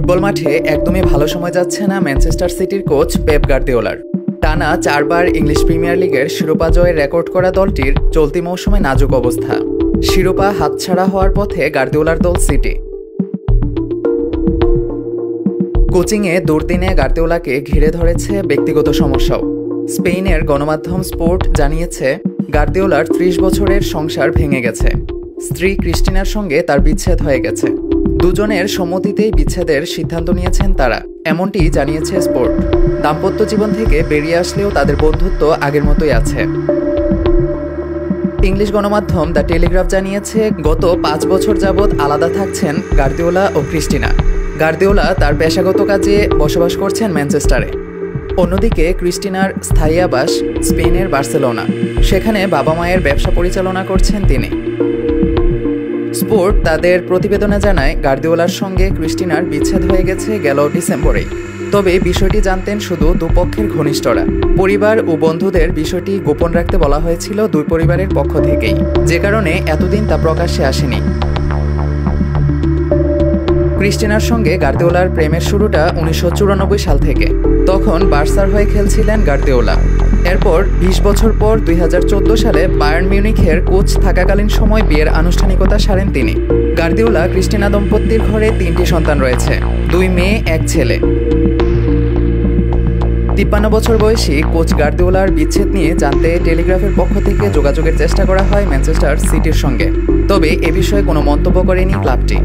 Football মাঠে একদমই ভালো সময় যাচ্ছে না ম্যানচেস্টার সিটির কোচ পেপ গার্দিওলার। টানা 4 বার ইংলিশ প্রিমিয়ার লিগের শিরোপা জয়ের রেকর্ড করা দলটির চলতি মৌসুমে নাজুক অবস্থা। শিরোপা হাতছাড়া হওয়ার পথে গার্দিওলার দল সিটি। কোচিংয়ে দুর্দিনে গার্দিওলাকে ঘিরে ধরেছে ব্যক্তিগত সমস্যাও। স্পেনের গণমাধ্যম স্পোর্ট জানিয়েছে, গার্দিওলার 30 বছরের সংসার ভেঙে গেছে। স্ত্রী ক্রিস্টিনার সঙ্গে তার বিচ্ছেদ হয়ে গেছে। দুজনের সম্মতিতেই বিচ্ছেদের সিদ্ধান্ত নিয়েছেন তারা, এমনটি জানিয়েছে স্পোর্ট। দাম্পত্য জীবন থেকে বেরিয়ে আসলেও তাদের বন্ধুত্ব আগের মতোই আছে। ইংলিশ গণমাধ্যম দ্য টেলিগ্রাফ জানিয়েছে, গত 5 বছর যাবৎ আলাদা থাকছেন গার্দিওলা ও ক্রিস্টিনা। গার্দিওলা তার পেশাগত কাজে বসবাস করছেন ম্যানচেস্টারে। অন্যদিকে ক্রিস্টিনার স্থায়ী আবাস স্পেনের বার্সেলোনা, সেখানে বাবা মায়ের ব্যবসা পরিচালনা করছেন তিনি। স্পোর্ট তাদের প্রতিবেদনে জানায়, গার্দিওলার সঙ্গে ক্রিস্টিনার বিচ্ছেদ হয়ে গেছে গেল ডিসেম্বরেই। তবে বিষয়টি জানতেন শুধু দুপক্ষের ঘনিষ্ঠরা। পরিবার ও বন্ধুদের বিষয়টি গোপন রাখতে বলা হয়েছিল দুই পরিবারের পক্ষ থেকেই, যে কারণে এতদিন তা প্রকাশ্যে আসেনি। ক্রিস্টিনার সঙ্গে গার্দিওলার প্রেমের শুরুটা 1994 সাল থেকে। তখন বার্সার হয়ে খেলছিলেন গার্দিওলা। এরপর 20 বছর পর 2014 সালে বায়ার্ন মিউনিখের কোচ থাকাকালীন সময় বিয়ের আনুষ্ঠানিকতা সারেন তিনি। গার্দিওলা ক্রিস্টিনা দম্পতির ঘরে 3টি সন্তান রয়েছে, 2 মেয়ে 1 ছেলে। 53 বছর বয়সী কোচ গার্দিওলার বিচ্ছেদ নিয়ে জানতে টেলিগ্রাফের পক্ষ থেকে যোগাযোগের চেষ্টা করা হয় ম্যানচেস্টার সিটির সঙ্গে, তবে এ বিষয়ে কোনো মন্তব্য করেনি ক্লাবটি।